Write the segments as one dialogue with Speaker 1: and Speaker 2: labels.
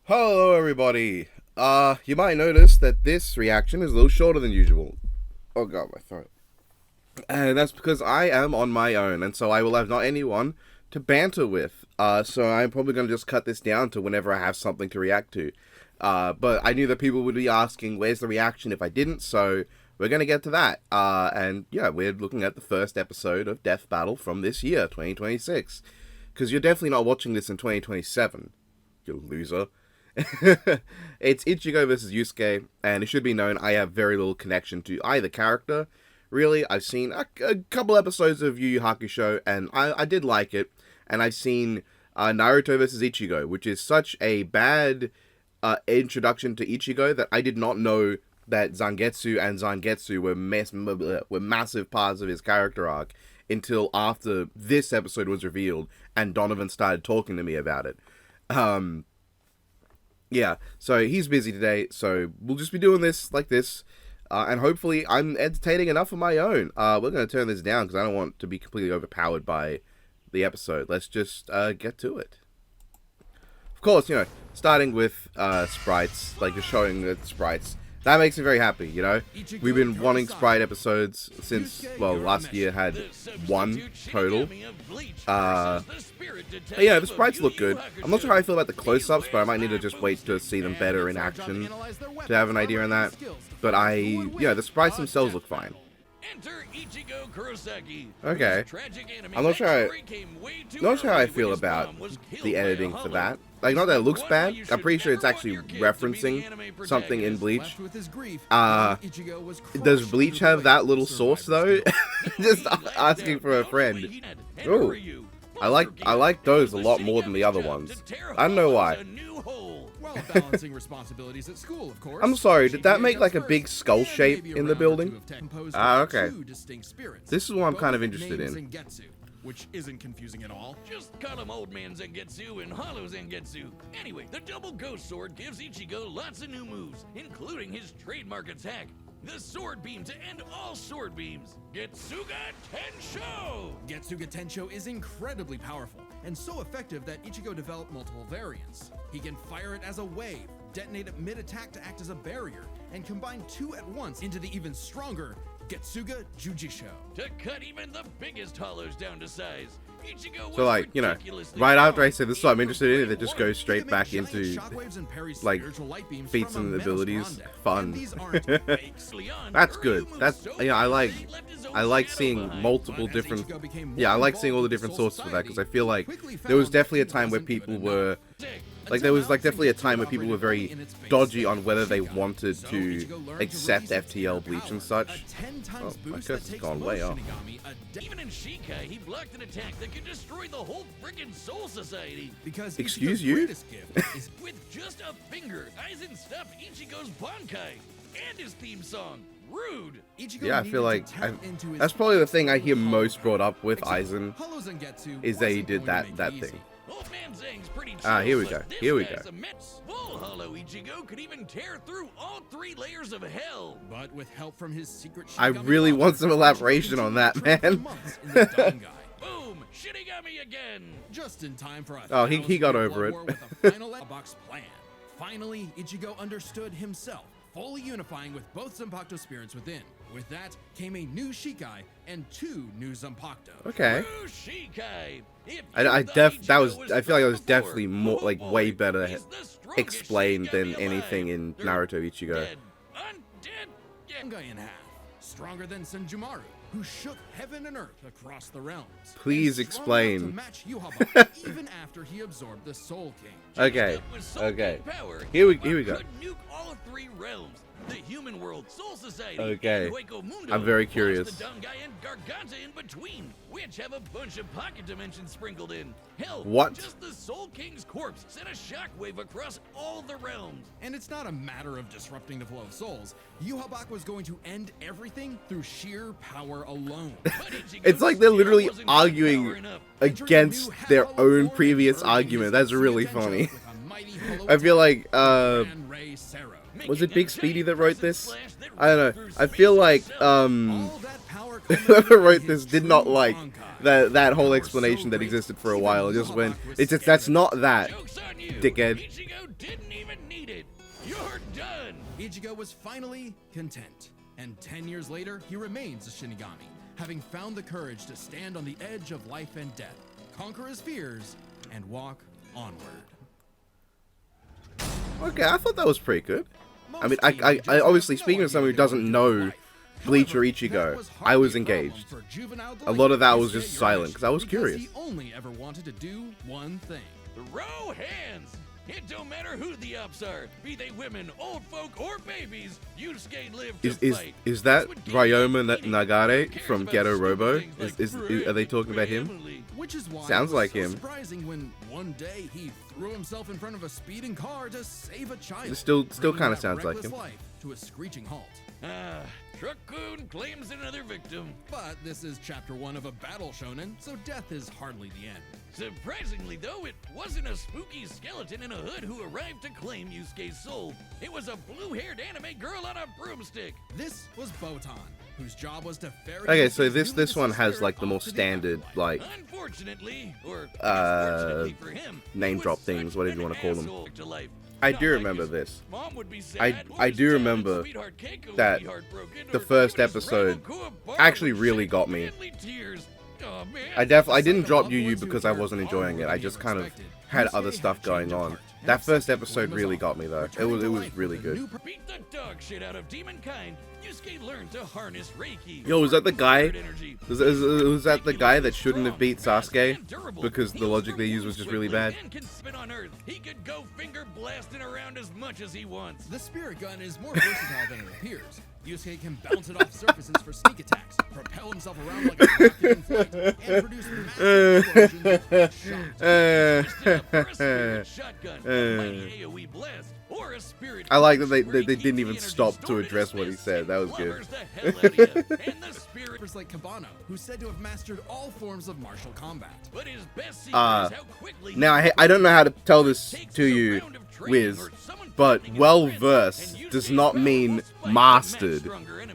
Speaker 1: Hello everybody. You might notice that this reaction is a little shorter than usual. Oh god, my throat. And that's because I am on my own, and so I will have not anyone to banter with. So I'm probably going to just cut this down to whenever I have something to react to. But I knew that people would be asking, where's the reaction if I didn't, so we're going to get to that. And yeah, we're looking at the first episode of Death Battle from this year, 2026. Because you're definitely not watching this in 2027, you loser. It's Ichigo versus Yusuke, and it should be known I have very little connection to either character. Really, I've seen a couple episodes of Yu Yu Hakusho, and I did like it. And I've seen Naruto versus Ichigo, which is such a bad introduction to Ichigo that I did not know that Zangetsu and Zangetsu were massive parts of his character arc until after this episode was revealed and Donovan started talking to me about it. Yeah, so he's busy today, so we'll just be doing this like this, and hopefully I'm entertaining enough of my own. We're going to turn this down because I don't want to be completely overpowered by the episode. Let's just get to it. Of course, starting with sprites, like just showing the sprites. That makes me very happy, We've been wanting Sprite episodes since, well, last year had one total. Yeah, the sprites look good. I'm not sure how I feel about the close-ups, but I might need to just wait to see them better in action to have an idea on that. But the sprites themselves look fine.
Speaker 2: Enter Ichigo Kurosaki.
Speaker 1: Okay. I'm not sure how I feel about the editing for that. Like, not that it looks bad. I'm pretty sure it's actually referencing something in Bleach. Does Bleach have that little source though? Just asking for a friend. Ooh. I like those a lot more than the other ones. I don't know why.
Speaker 3: Balancing responsibilities at school, of course.
Speaker 1: I'm sorry, did that make like a big skull shape in the building? Okay. This is what I'm kind of interested in.
Speaker 3: Which isn't confusing at all.
Speaker 2: Just call him Old Man Zangetsu and Hollow Zangetsu. Anyway, the double ghost sword gives Ichigo lots of new moves, including his trademark attack, the sword beam to end all sword beams, Getsuga Tensho!
Speaker 3: Getsuga Tensho is incredibly powerful, and so effective that Ichigo developed multiple variants. He can fire it as a wave, detonate it mid-attack to act as a barrier, and combine two at once into the even stronger Getsuga Jujisho.
Speaker 2: To cut even the biggest hollows down to size. Ichigo
Speaker 1: So like, right after I say this is what I'm interested in, it just goes straight back into like feats and abilities. Fun. That's good. That's I like seeing multiple different I like seeing all the different sources for that, because I feel like there was definitely a time where people were definitely a time where people were very dodgy on whether they wanted to accept FTL Bleach and such. Oh, my curse has gone way off.
Speaker 2: Even in Shikai, he blocked an attack that could destroy the whole frickin' Soul Society.
Speaker 3: Because
Speaker 1: excuse you?
Speaker 2: With just a finger, Aizen stopped Ichigo's Bankai and his theme song. Rude.
Speaker 1: Yeah, I feel like that's probably the thing I hear most brought up with Aizen, is that he did that thing. Here we go.
Speaker 2: Full Hollow Ichigo could even tear through all 3 layers of hell.
Speaker 3: But with help from his secret
Speaker 1: I really want some elaboration on that, man.
Speaker 2: Boom! Shinigami again.
Speaker 3: Just in time for
Speaker 1: he got over it.
Speaker 3: With a final box plan. Finally, Ichigo understood himself, fully unifying with both Zanpakuto spirits within. With that came a new Shikai and 2 new Zanpakuto.
Speaker 1: Okay.
Speaker 2: Shikai.
Speaker 1: I feel like that was definitely more way better explained than anything in Naruto Ichigo.
Speaker 3: In half, stronger than Senjumaru, who shook heaven and earth across the realms.
Speaker 1: Please explain.
Speaker 3: To match Yuhaba, even after he absorbed the Soul King.
Speaker 1: Okay. Here we go.
Speaker 2: Could nuke all 3 realms. The human world, Soul Society,
Speaker 1: okay.
Speaker 2: and Hueco Mundo,
Speaker 1: I'm very curious.
Speaker 2: The Dangai and Garganta in between, which have a bunch of pocket dimensions sprinkled in. Hell,
Speaker 1: what?
Speaker 2: Just the Soul King's corpse sent a shockwave across all the realms.
Speaker 3: And it's not a matter of disrupting the flow of souls. Yuhabak was going to end everything through sheer power alone.
Speaker 1: It's like they're literally arguing against their own previous argument. That's really funny. I feel like, was it Big Speedy that wrote this? I don't know. I feel like, whoever wrote this did not like that whole explanation that existed for a while. It just went, that's not that,
Speaker 2: Joke's on you.
Speaker 1: dickhead.
Speaker 2: Ichigo didn't even need it. You're done.
Speaker 3: Ichigo was finally content, and 10 years later, he remains a Shinigami, having found the courage to stand on the edge of life and death, conquer his fears, and walk onward.
Speaker 1: Okay, I thought that was pretty good. I mean, I obviously, speaking of someone who doesn't know Bleach or Ichigo, I was engaged. A lot of that was just silent, because I was curious.
Speaker 3: He only ever wanted to do one thing.
Speaker 2: Throw hands. It don't matter who the ops are, be they women, old folk, or babies. Yusuke lived to fight.
Speaker 1: Is that Ryoma Nagare from Ghetto Robo? Are they talking about him?
Speaker 3: Which is why
Speaker 1: Sounds
Speaker 3: it was
Speaker 1: like
Speaker 3: so
Speaker 1: him.
Speaker 3: Surprising when one day he threw himself in front of a speeding car to save a child.
Speaker 1: It still
Speaker 3: bringing
Speaker 1: kind of
Speaker 3: that
Speaker 1: sounds like
Speaker 3: reckless
Speaker 1: him.
Speaker 3: life to a screeching halt.
Speaker 2: Truck-kun claims another victim.
Speaker 3: But this is chapter 1 of a battle shonen, so death is hardly the end.
Speaker 2: Surprisingly, though, it wasn't a spooky skeleton in a hood who arrived to claim Yusuke's soul. It was a blue-haired anime girl on a broomstick.
Speaker 3: This was Botan, whose job was to ferry.
Speaker 1: Okay, so
Speaker 3: Yusuke's
Speaker 1: this one
Speaker 3: spirit
Speaker 1: has like the
Speaker 3: off
Speaker 1: more
Speaker 3: to the
Speaker 1: standard
Speaker 3: afterlife.
Speaker 1: like
Speaker 2: Unfortunately, or misfortunately for him,
Speaker 1: name
Speaker 2: he was
Speaker 1: drop things,
Speaker 2: such
Speaker 1: whatever you
Speaker 2: an
Speaker 1: wanna call them.
Speaker 2: asshole to life.
Speaker 1: I
Speaker 2: Not
Speaker 1: do
Speaker 2: like
Speaker 1: remember
Speaker 2: his
Speaker 1: this.
Speaker 2: mom would be sad, or
Speaker 1: I
Speaker 2: his
Speaker 1: do
Speaker 2: childhood
Speaker 1: remember
Speaker 2: sweetheart Keiko would
Speaker 1: that
Speaker 2: be heartbroken,
Speaker 1: the
Speaker 2: or
Speaker 1: first
Speaker 2: even his
Speaker 1: episode
Speaker 2: rival Kuwabara
Speaker 1: actually
Speaker 2: would
Speaker 1: really
Speaker 2: shed
Speaker 1: got me.
Speaker 2: manly tears. Oh, man.
Speaker 1: I didn't drop YuYu because I wasn't enjoying it. I just kind of had other stuff going on. That first episode really got me though. It was really good.
Speaker 2: Beat the dog shit out of demon kind. Yusuke learned to harness Reiki.
Speaker 1: Yo, was that the guy?
Speaker 2: Energy.
Speaker 1: Was that the guy that shouldn't have beat Sasuke because the logic they used was just really bad?
Speaker 2: And can spin on Earth. He could go finger blasting around as much as he wants.
Speaker 3: The spirit gun is more versatile than it appears. Yusuke can bounce it off surfaces for sneak attacks, propel himself around like a rocket in flight, and produce massive explosions with shots. Shotgun, a mighty AoE blast, or a spirit.
Speaker 1: I like that they didn't even stop to address what he said. That was good.
Speaker 2: And the spirit
Speaker 3: Like Cabano, who's said to have mastered all forms of martial combat.
Speaker 2: But his best secret is how quickly
Speaker 1: Now I don't know how to tell this to you, Wiz, but well-versed does not mean mastered.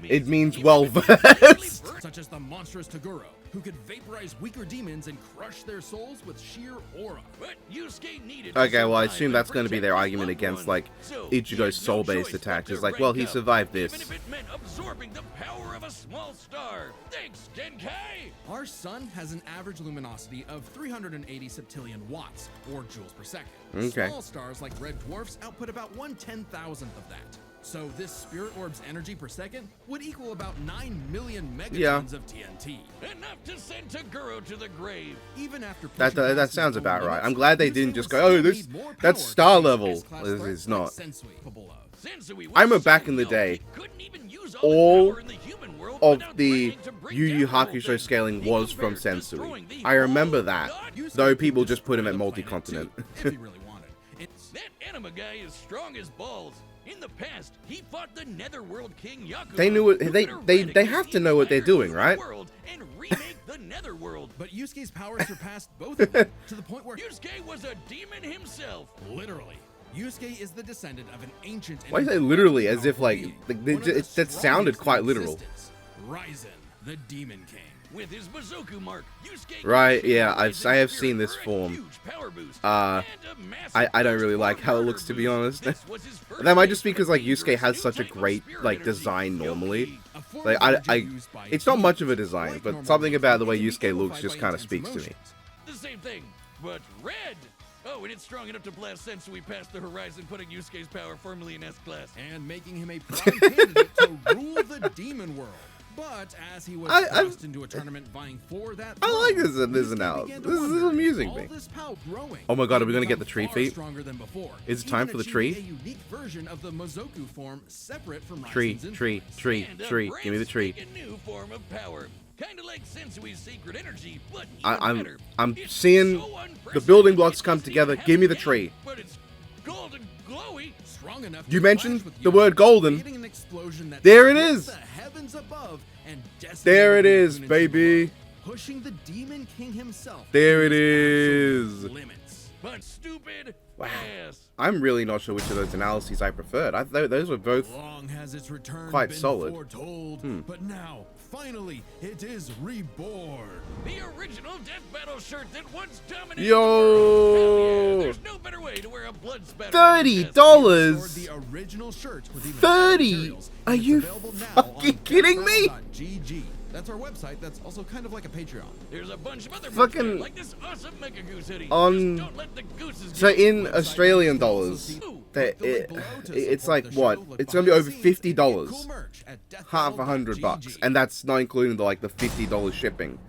Speaker 1: It means well-versed.
Speaker 3: Such as the monstrous Toguro, who could vaporize weaker demons and crush their souls with sheer aura.
Speaker 2: But Yusuke needed
Speaker 1: Okay, well, I
Speaker 2: survive
Speaker 1: assume
Speaker 2: and
Speaker 1: that's going to be their
Speaker 2: protect
Speaker 1: argument
Speaker 2: his
Speaker 1: against,
Speaker 2: loved
Speaker 1: like,
Speaker 2: ones. So he
Speaker 1: Ichigo's
Speaker 2: had no
Speaker 1: soul-based
Speaker 2: choice
Speaker 1: attacks.
Speaker 2: but
Speaker 1: It's
Speaker 2: to
Speaker 1: like, well, he
Speaker 2: rank up,
Speaker 1: survived
Speaker 2: even
Speaker 1: this.
Speaker 2: if it meant absorbing the power of a small star. Thanks, Genkai!
Speaker 3: Our sun has an average luminosity of 380 septillion watts, or joules per second.
Speaker 1: Okay.
Speaker 3: Small stars like red dwarfs output about 1/10,000th of that. So this spirit orb's energy per second would equal about 9 million megatons
Speaker 1: Yeah.
Speaker 3: of TNT.
Speaker 2: Enough to send Toguro to the grave.
Speaker 3: Even after
Speaker 1: That
Speaker 3: pushing past
Speaker 1: sounds
Speaker 3: his
Speaker 1: about
Speaker 3: own
Speaker 1: right.
Speaker 3: limits,
Speaker 1: I'm glad they
Speaker 3: Yusuke
Speaker 1: didn't
Speaker 3: would
Speaker 1: just go,
Speaker 3: still
Speaker 1: oh,
Speaker 3: need more power
Speaker 1: that's
Speaker 3: to
Speaker 1: star
Speaker 3: face
Speaker 1: level.
Speaker 3: S-class
Speaker 1: It's
Speaker 3: threats
Speaker 1: not.
Speaker 3: like Sensui capable of.
Speaker 2: Sensui was
Speaker 1: I remember
Speaker 2: so
Speaker 1: back in the
Speaker 2: young,
Speaker 1: day,
Speaker 2: he couldn't even use
Speaker 1: all
Speaker 2: the power in the human world
Speaker 1: of
Speaker 2: without
Speaker 1: the
Speaker 2: threatening to bring
Speaker 1: Yu Yu
Speaker 2: down the whole
Speaker 1: Hakusho
Speaker 2: thing.
Speaker 1: scaling
Speaker 2: He
Speaker 1: was from
Speaker 2: compared
Speaker 1: Sensui.
Speaker 2: destroying the
Speaker 1: I remember
Speaker 2: whole
Speaker 1: that,
Speaker 2: god.
Speaker 3: Yusuke
Speaker 1: though
Speaker 3: could
Speaker 1: people just put him
Speaker 3: destroy
Speaker 1: at
Speaker 3: the
Speaker 1: multi-continent.
Speaker 3: planet, too, if he really wanted.
Speaker 2: That anima guy is strong as balls. In the past, he fought the Netherworld King Yakuza.
Speaker 1: They knew what-
Speaker 2: who
Speaker 1: they-
Speaker 2: could
Speaker 1: they
Speaker 2: eradicate
Speaker 1: have
Speaker 2: the
Speaker 1: to know what they're
Speaker 2: entire
Speaker 1: doing,
Speaker 2: human
Speaker 1: right?
Speaker 2: world and remake the Netherworld.
Speaker 3: But Yusuke's power surpassed both of them, to the point where
Speaker 2: Yusuke was a demon himself.
Speaker 3: literally, Yusuke is the descendant of an ancient.
Speaker 1: Why you say
Speaker 3: and
Speaker 1: literally, as if, like,
Speaker 3: being,
Speaker 1: they-
Speaker 3: one of the
Speaker 1: that sounded
Speaker 3: strongest
Speaker 1: quite
Speaker 3: in
Speaker 1: literal.
Speaker 3: existence, Ryzen, the Demon King.
Speaker 2: With his Bazoku mark, Yusuke
Speaker 1: Right,
Speaker 2: could
Speaker 1: yeah,
Speaker 2: raise
Speaker 1: I have
Speaker 2: his
Speaker 1: seen this
Speaker 2: spirit for a
Speaker 1: form.
Speaker 2: huge power boost
Speaker 1: I
Speaker 2: and a massive
Speaker 1: don't really like how it
Speaker 2: murder
Speaker 1: looks, to be
Speaker 2: boost.
Speaker 1: honest.
Speaker 2: This was his first
Speaker 1: That might just be
Speaker 2: taste
Speaker 1: because,
Speaker 2: of
Speaker 1: like,
Speaker 2: dangerous
Speaker 1: Yusuke has
Speaker 2: new
Speaker 1: such a
Speaker 2: type of
Speaker 1: great,
Speaker 2: spirit
Speaker 1: like,
Speaker 2: energy,
Speaker 1: design normally.
Speaker 2: Yoki.
Speaker 3: A form
Speaker 1: Like,
Speaker 3: of energy used by
Speaker 1: it's not much of a
Speaker 3: demons.
Speaker 1: design,
Speaker 3: Like
Speaker 1: but
Speaker 3: normal
Speaker 1: something about the way
Speaker 3: energy, it can
Speaker 1: Yusuke
Speaker 3: be
Speaker 1: looks just
Speaker 3: amplified
Speaker 1: kind
Speaker 3: by
Speaker 1: of speaks to me.
Speaker 3: intense
Speaker 2: The same thing, but red. Oh, and it's strong enough to blast Sensui past the horizon, putting Yusuke's power firmly in S-class.
Speaker 3: emotions, and making him a prime candidate to rule the demon world. But as he was thrust into a tournament vying for that,
Speaker 1: I like
Speaker 3: throne,
Speaker 1: this
Speaker 3: Yusuke
Speaker 1: analysis.
Speaker 3: began to
Speaker 1: This is
Speaker 3: wonder,
Speaker 1: amusing
Speaker 3: all
Speaker 1: me.
Speaker 3: this power growing,
Speaker 1: Oh my god, are we
Speaker 3: he'd
Speaker 1: gonna get the
Speaker 3: become
Speaker 1: tree
Speaker 3: far
Speaker 1: feat?
Speaker 3: stronger than before,
Speaker 1: Is it time
Speaker 3: even
Speaker 1: for the
Speaker 3: achieving
Speaker 1: tree?
Speaker 3: A unique version of the Mozoku form separate from
Speaker 1: Tree,
Speaker 3: Raisen's
Speaker 1: tree,
Speaker 3: influence.
Speaker 1: tree,
Speaker 2: And a
Speaker 1: tree. Give me the tree.
Speaker 2: breathtaking new form of power. Kind of like Sensui's secret energy, but even
Speaker 1: I'm
Speaker 2: better.
Speaker 1: I'm
Speaker 2: It's
Speaker 1: seeing
Speaker 2: so
Speaker 1: the
Speaker 2: unprecedented
Speaker 1: building blocks
Speaker 2: it
Speaker 1: come
Speaker 2: doesn't
Speaker 1: together.
Speaker 2: even
Speaker 1: Give me the
Speaker 2: have a
Speaker 1: tree.
Speaker 2: name, but it's golden glowy.
Speaker 3: Strong enough
Speaker 1: You
Speaker 3: to
Speaker 1: mentioned
Speaker 3: clash with
Speaker 1: the
Speaker 3: Yusuke,
Speaker 1: word golden.
Speaker 3: creating an explosion that
Speaker 1: There it
Speaker 3: split
Speaker 1: is.
Speaker 3: the heavens above and
Speaker 1: There it
Speaker 3: decimated
Speaker 1: is,
Speaker 3: the Union
Speaker 1: baby.
Speaker 3: below, pushing the Demon King himself
Speaker 1: There
Speaker 3: to
Speaker 1: it
Speaker 3: his absolute
Speaker 1: is.
Speaker 3: limits.
Speaker 2: but stupid
Speaker 1: Wow.
Speaker 2: ass.
Speaker 1: I'm really not sure which of those analyses I preferred. Those were both
Speaker 3: Long has its return
Speaker 1: quite
Speaker 3: been
Speaker 1: solid.
Speaker 3: foretold, but now, finally, it is reborn.
Speaker 2: The original Death Battle shirt that once dominated
Speaker 1: Yo!
Speaker 2: the world. Hell yeah, there's no better way to wear a blood spatter.
Speaker 1: $30.
Speaker 3: The original shirt with even
Speaker 1: 30?
Speaker 3: materials,
Speaker 1: Are
Speaker 3: and it's
Speaker 1: you
Speaker 3: available now on
Speaker 1: fucking kidding me?
Speaker 3: deathbattle.gg. That's our website. That's also kind of like a Patreon.
Speaker 2: There's a bunch of other
Speaker 1: Fucking-
Speaker 2: merch like this awesome Mega Goose hoodie.
Speaker 1: On-
Speaker 2: Just don't let the gooses
Speaker 1: So
Speaker 2: get
Speaker 1: in
Speaker 3: Website
Speaker 1: Australian
Speaker 3: you can also
Speaker 1: dollars,
Speaker 3: see-
Speaker 1: that
Speaker 3: click the link below to
Speaker 1: it's
Speaker 3: support
Speaker 1: like
Speaker 3: the
Speaker 1: what?
Speaker 3: show, look
Speaker 1: It's gonna be over
Speaker 3: behind the scenes, and get
Speaker 1: $50.
Speaker 3: cool merch at
Speaker 1: Half $100 bucks,
Speaker 3: deathbattle.gg.
Speaker 1: and that's not including the $50 shipping.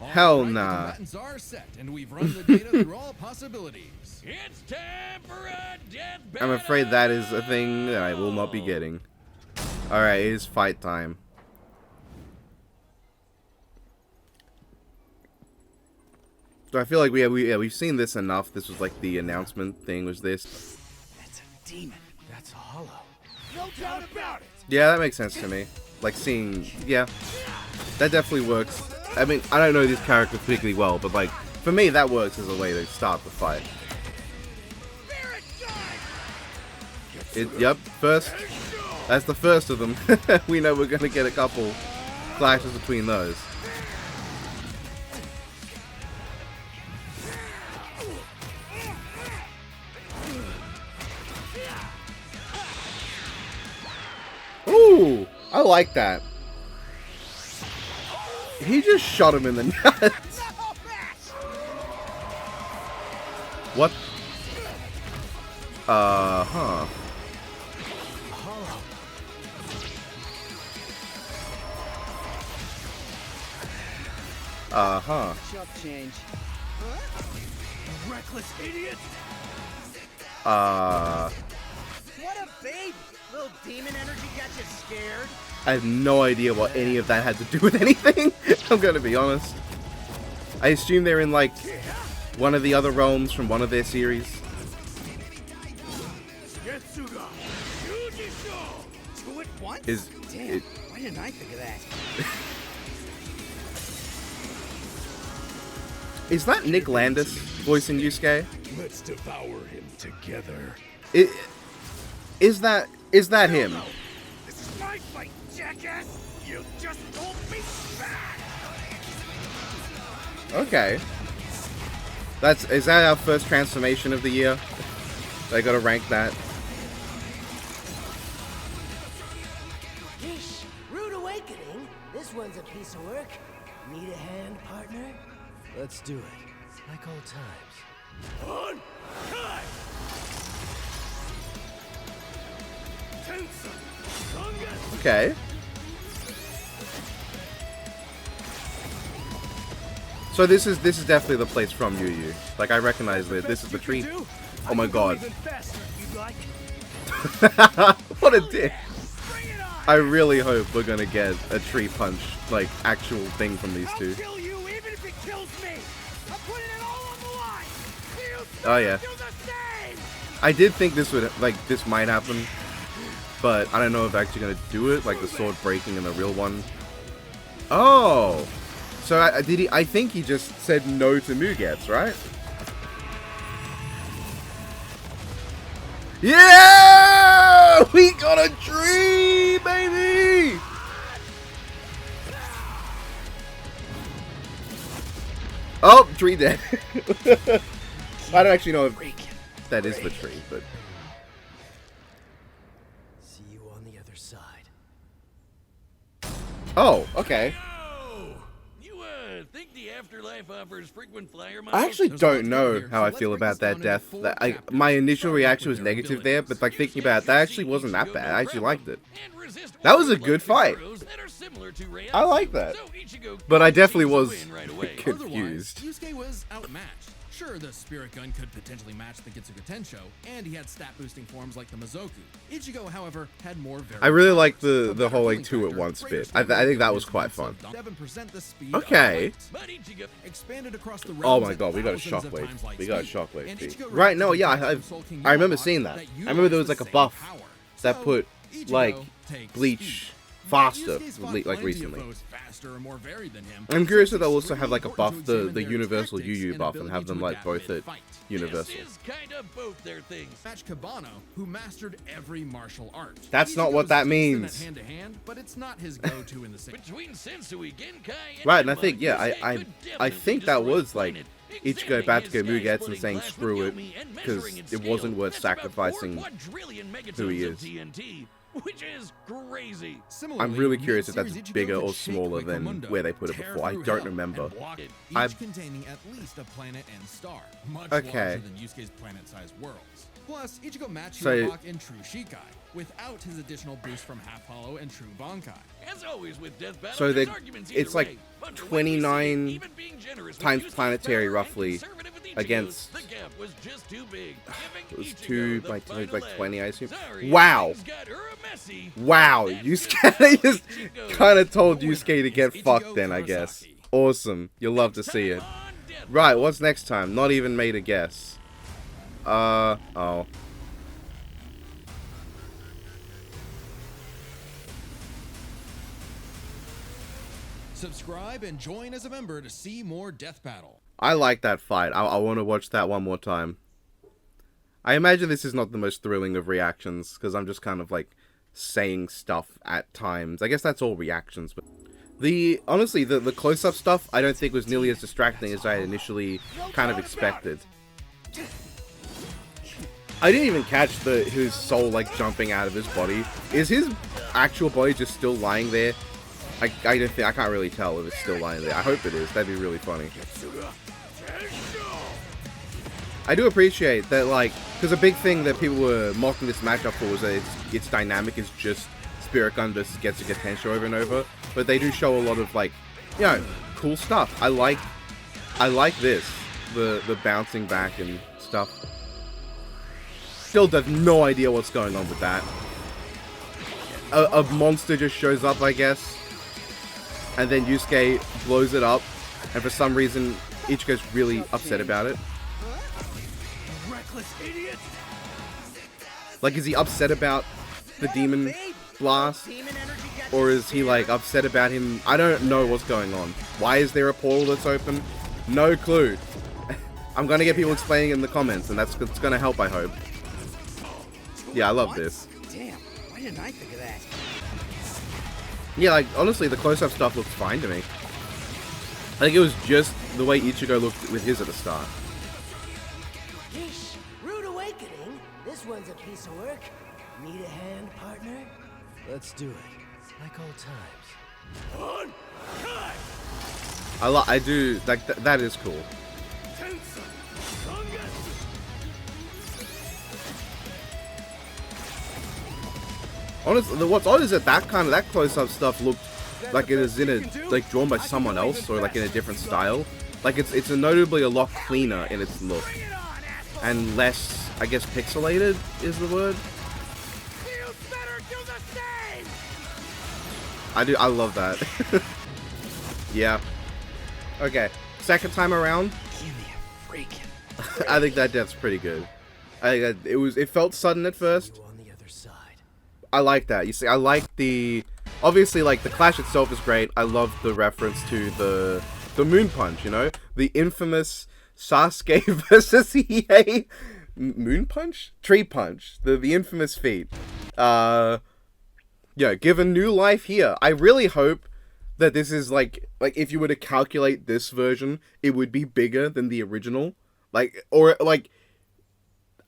Speaker 3: All
Speaker 1: Hell
Speaker 3: right, the
Speaker 1: nah.
Speaker 3: combatants are set, and we've run the data through all possibilities.
Speaker 2: It's time for a death
Speaker 1: I'm
Speaker 2: battle.
Speaker 1: afraid that is a thing that I will not be getting. Alright, it is fight time. So I feel like we've seen this enough. This was like the announcement thing, was this.
Speaker 4: That's a demon. That's a hollow. No doubt about it.
Speaker 1: Yeah, that makes sense to me. Like seeing, yeah, that definitely works. I mean, I don't know these characters particularly well, but like, for me that works as a way to start the fight. Yep, first. That's the first of them. We know we're gonna get a couple clashes between those. Ooh, I like that. He just shot him in the nuts. What? Huh. Huh.
Speaker 4: Chump change. Reckless idiot.
Speaker 1: Uh,
Speaker 4: What a baby. Little demon energy got you scared.
Speaker 1: I have no idea what any of that had to do with anything. I'm gonna be honest. I assume they're in like one of the other realms from one of their series.
Speaker 4: Getsuga. Two at once?
Speaker 1: Is
Speaker 4: Damn.
Speaker 1: it,
Speaker 4: Why didn't I think of that?
Speaker 1: is that Nick Landis voicing Yusuke?
Speaker 5: Let's devour him together.
Speaker 1: Is that him?
Speaker 4: This is my fight, jackass. You just told me back.
Speaker 1: Okay. Is that our first transformation of the year? I gotta rank that.
Speaker 6: Yeesh, rude awakening. This one's a piece of work. Need a hand, partner?
Speaker 7: Let's do it. Like old times.
Speaker 5: On time! Tensa! Strongest!
Speaker 1: Okay. So this is definitely the place from YuYu. Like I recognize that this is the tree. Oh my god.
Speaker 4: Even faster if you'd like.
Speaker 1: What a dick.
Speaker 4: Bring it on.
Speaker 1: I really hope we're gonna get a tree punch, like actual thing from these two.
Speaker 4: I'll kill you even if it kills me. I'm putting it all on the line. You
Speaker 1: Oh yeah.
Speaker 4: do the same.
Speaker 1: I did think this might happen, but I don't know if they're actually gonna do it, like the sword breaking in the real one. Oh, so I think he just said no to Mugetsu, right? Yeah, we got a tree, baby. Oh, tree dead. I don't actually know if that is the tree, but
Speaker 7: See you on the other side.
Speaker 1: oh, okay.
Speaker 2: Oh, you think the afterlife offers frequent flyer miles?
Speaker 1: I actually
Speaker 3: There's a lot
Speaker 1: don't
Speaker 3: to
Speaker 1: know
Speaker 3: cover here,
Speaker 1: how
Speaker 3: so
Speaker 1: I
Speaker 3: let's
Speaker 1: feel
Speaker 3: break
Speaker 1: about
Speaker 3: this
Speaker 1: that
Speaker 3: down into
Speaker 1: death.
Speaker 3: 4
Speaker 1: That
Speaker 3: chapters.
Speaker 1: my initial
Speaker 3: Starting
Speaker 1: reaction
Speaker 3: with
Speaker 1: was
Speaker 3: their
Speaker 1: negative there,
Speaker 3: abilities.
Speaker 1: but like thinking about it, that actually wasn't that bad. I actually liked it.
Speaker 2: And resist
Speaker 1: That was a
Speaker 2: weapons
Speaker 1: good
Speaker 2: like
Speaker 1: fight.
Speaker 2: arrows that are similar to Reiatsu.
Speaker 1: I like that.
Speaker 2: So Ichigo
Speaker 1: But I definitely
Speaker 2: seems to
Speaker 1: was
Speaker 2: win right away.
Speaker 1: confused.
Speaker 3: Otherwise, Yusuke was outmatched. Sure, the Spirit Gun could potentially match the Getsuga Tensho, and he had stat-boosting forms like the Mizoku. Ichigo, however, had more varied
Speaker 1: I really like
Speaker 3: powers,
Speaker 1: the
Speaker 3: a better
Speaker 1: whole like
Speaker 3: healing
Speaker 1: 2 at
Speaker 3: factor,
Speaker 1: once
Speaker 3: greater
Speaker 1: bit.
Speaker 3: stamina,
Speaker 1: I think that
Speaker 3: and
Speaker 1: was
Speaker 3: his
Speaker 1: quite
Speaker 3: defense
Speaker 1: fun.
Speaker 3: of 7% the speed
Speaker 1: Okay.
Speaker 3: of light.
Speaker 2: But Ichigo
Speaker 3: Expanded across the
Speaker 1: Oh
Speaker 3: realms
Speaker 1: my
Speaker 3: at
Speaker 1: god, we got a
Speaker 3: thousands of
Speaker 1: shockwave.
Speaker 3: times light
Speaker 1: We got a
Speaker 3: speed.
Speaker 1: shockwave.
Speaker 3: And
Speaker 1: P.
Speaker 3: Ichigo
Speaker 1: Right? No,
Speaker 3: reacted
Speaker 1: yeah,
Speaker 3: to the Soul King
Speaker 1: I remember
Speaker 3: Yamaha
Speaker 1: seeing that.
Speaker 3: that
Speaker 1: I remember there was
Speaker 3: utilized
Speaker 1: like a
Speaker 3: the same
Speaker 1: buff
Speaker 3: power.
Speaker 1: that
Speaker 3: So,
Speaker 1: put
Speaker 3: Ichigo
Speaker 1: like
Speaker 3: takes
Speaker 1: Bleach
Speaker 3: speed.
Speaker 1: faster,
Speaker 3: Yusuke's fought
Speaker 1: like
Speaker 3: plenty of
Speaker 1: recently.
Speaker 3: foes faster and more varied than him,
Speaker 1: I'm curious if they'll
Speaker 3: so
Speaker 1: also
Speaker 3: it's
Speaker 1: have like a
Speaker 3: important
Speaker 1: buff,
Speaker 3: to
Speaker 1: the
Speaker 3: examine their
Speaker 1: universal
Speaker 3: tactics
Speaker 1: YuYu
Speaker 3: and
Speaker 1: buff, and
Speaker 3: ability
Speaker 1: have them
Speaker 3: to
Speaker 1: like
Speaker 3: adapt
Speaker 1: both at
Speaker 3: mid-fight.
Speaker 1: universal.
Speaker 2: This is kind of both their things.
Speaker 3: Match Cabano, who mastered every martial art.
Speaker 1: That's not what
Speaker 3: Ichigo's
Speaker 1: that
Speaker 3: decent at
Speaker 1: means.
Speaker 3: hand-to-hand, but it's not his go-to in the same.
Speaker 2: Between Sensui, Genkai, and
Speaker 1: Right, and I
Speaker 2: Enma,
Speaker 1: think, yeah,
Speaker 2: Yusuke
Speaker 1: I
Speaker 2: could
Speaker 1: think
Speaker 2: definitely
Speaker 1: that
Speaker 2: destroy
Speaker 1: was
Speaker 2: the
Speaker 1: like
Speaker 2: planet.
Speaker 1: Ichigo
Speaker 2: Examining
Speaker 1: about to
Speaker 2: his
Speaker 1: go Mugetsu and
Speaker 2: sky-splitting
Speaker 1: saying
Speaker 2: clash
Speaker 1: screw
Speaker 2: with
Speaker 1: it,
Speaker 2: Yomi and
Speaker 1: because
Speaker 2: measuring its
Speaker 1: it wasn't
Speaker 2: scale,
Speaker 1: worth
Speaker 2: that's about 4
Speaker 1: sacrificing
Speaker 2: quadrillion
Speaker 1: who he
Speaker 2: megatons of
Speaker 1: is.
Speaker 2: TNT, which is crazy.
Speaker 3: Similarly,
Speaker 1: I'm really
Speaker 3: main
Speaker 1: curious if that's
Speaker 3: series Ichigo
Speaker 1: bigger
Speaker 3: could
Speaker 1: or
Speaker 3: shake
Speaker 1: smaller
Speaker 3: like
Speaker 1: than
Speaker 3: Komundo,
Speaker 1: where they put it
Speaker 3: tear
Speaker 1: before. I
Speaker 3: through
Speaker 1: don't
Speaker 3: hell,
Speaker 1: remember.
Speaker 3: and block it,
Speaker 1: I-
Speaker 3: each containing at least a planet and star, much
Speaker 1: Okay.
Speaker 3: larger than Yusuke's planet-sized worlds. Plus, Ichigo matched
Speaker 1: So-
Speaker 3: Yurok in True Shikai, without his additional boost from Half Hollow and True Bankai.
Speaker 2: As always with Death Battle,
Speaker 1: So
Speaker 2: there's
Speaker 1: they-
Speaker 2: arguments either
Speaker 1: it's like
Speaker 2: way, but when we see it,
Speaker 1: 29
Speaker 2: even being generous with
Speaker 1: times
Speaker 2: Yusuke's
Speaker 1: planetary,
Speaker 2: power and
Speaker 1: roughly,
Speaker 2: conservative with Ichigo's,
Speaker 1: against-
Speaker 2: the gap was just too big,
Speaker 1: It was
Speaker 2: giving
Speaker 1: 2
Speaker 2: Ichigo
Speaker 1: by
Speaker 2: the final edge.
Speaker 1: 20, I assume.
Speaker 2: Sorry,
Speaker 1: Wow.
Speaker 2: things got Urameshi,
Speaker 1: Wow,
Speaker 2: but that's
Speaker 1: Yusuke, they just
Speaker 2: Ichigo.
Speaker 1: kind of told
Speaker 3: The winner
Speaker 1: Yusuke to
Speaker 3: is
Speaker 1: get
Speaker 3: Ichigo
Speaker 1: fucked then, I guess.
Speaker 3: Kurosaki.
Speaker 1: Awesome. You'll love to see it.
Speaker 2: Time on Death
Speaker 1: Right, what's next time? Not even made a guess. Oh.
Speaker 3: Subscribe and join as a member to see more Death Battle.
Speaker 1: I like that fight. I want to watch that one more time. I imagine this is not the most thrilling of reactions, because I'm just kind of like saying stuff at times. I guess that's all reactions, but honestly, the close-up stuff I don't think was nearly as distracting as I had initially kind of expected. I didn't even catch his soul like jumping out of his body. Is his actual body just still lying there? I can't really tell if it's still lying there. I hope it is. That'd be really funny. I do appreciate that, like, because a big thing that people were mocking this matchup for was that its dynamic is just Spirit Gun versus Getsuga Tensho over and over. But they do show a lot of, like, you know, cool stuff. I like this, the bouncing back and stuff. Still have no idea what's going on with that. A monster just shows up, I guess, and then Yusuke blows it up, and for some reason Ichigo's really upset about it.
Speaker 4: Reckless idiot!
Speaker 1: Like, is he upset about the demon blast, or is he like upset about him? I don't know what's going on. Why is there a portal that's open? No clue. I'm gonna get people explaining in the comments, and it's gonna help, I hope. Yeah, I love this.
Speaker 4: Damn, why didn't I think of that?
Speaker 1: Yeah, like, honestly, the close-up stuff looks fine to me. I think it was just the way Ichigo looked with his at the start.
Speaker 6: Yeesh, rude awakening. This one's a piece of work. Need a hand, partner?
Speaker 7: Let's do it. Like old times.
Speaker 1: I do, like, that is cool. Honestly, what's odd is that that close-up stuff looked like it is like drawn by someone else, or like in a different style. Like it's notably a lot cleaner in its look, and less, I guess, pixelated is the word.
Speaker 4: You better do the same!
Speaker 1: I love that. Yeah. Okay, second time around,
Speaker 4: Give me a freaking.
Speaker 1: I think that death's pretty good. I think that it felt sudden at first.
Speaker 7: You on the other side.
Speaker 1: I like that. You see, I like obviously, like, the clash itself is great. I love the reference to the moon punch, you know? The infamous Sasuke versus Hiei moon punch? Tree punch. The infamous feat. Yeah, given new life here. I really hope that this is, like, if you were to calculate this version, it would be bigger than the original. Like, or, like,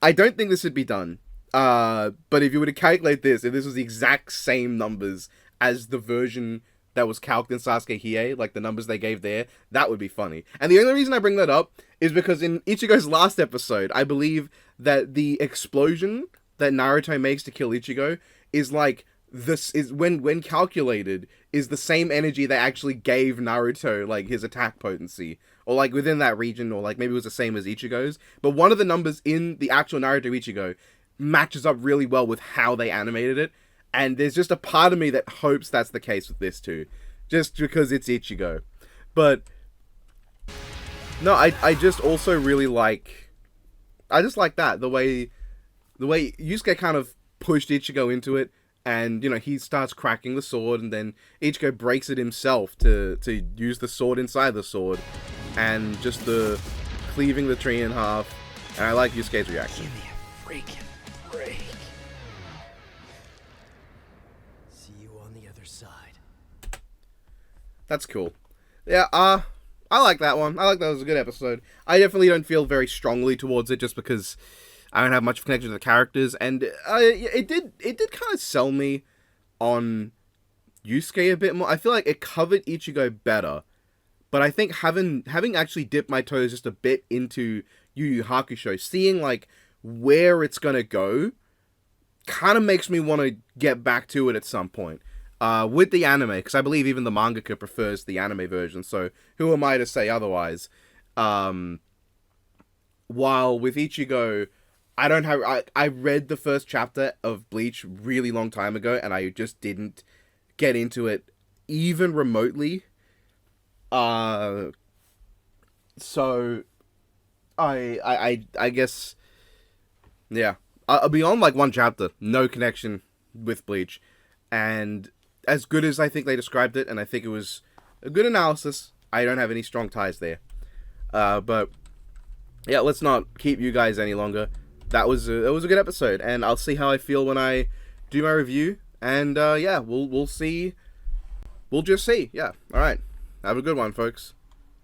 Speaker 1: I don't think this would be done. But if you were to calculate this, if this was the exact same numbers as the version that was calced in Sasuke Hiei, like the numbers they gave there, that would be funny. And the only reason I bring that up is because in Ichigo's last episode, I believe that the explosion that Naruto makes to kill Ichigo is like, this is when calculated, is the same energy they actually gave Naruto, like, his attack potency. Or, like, within that region, or, like, maybe it was the same as Ichigo's. But one of the numbers in the actual Naruto Ichigo matches up really well with how they animated it. And there's just a part of me that hopes that's the case with this too. Just because it's Ichigo. But no, I just also really like, I just like that. The way Yusuke kind of pushed Ichigo into it, and he starts cracking the sword, and then Ichigo breaks it himself to use the sword inside the sword, and just the cleaving the tree in half. And I like Yusuke's reaction.
Speaker 7: Give me a freaking break. See you on the other side.
Speaker 1: That's cool. Yeah, I like that one. I like that. It was a good episode. I definitely don't feel very strongly towards it just because I don't have much connection to the characters, and it did kind of sell me on Yusuke a bit more. I feel like it covered Ichigo better, but I think having actually dipped my toes just a bit into Yu Yu Hakusho, seeing like where it's gonna go, kind of makes me want to get back to it at some point. With the anime, because I believe even the mangaka prefers the anime version, so who am I to say otherwise? While with Ichigo, I read the first chapter of Bleach really long time ago, and I just didn't get into it even remotely. So I guess, yeah. Beyond like one chapter, no connection with Bleach, and as good as I think they described it, and I think it was a good analysis, I don't have any strong ties there. But yeah, let's not keep you guys any longer. That was a good episode, and I'll see how I feel when I do my review. And yeah, we'll see. We'll just see. Yeah. All right. Have a good one, folks.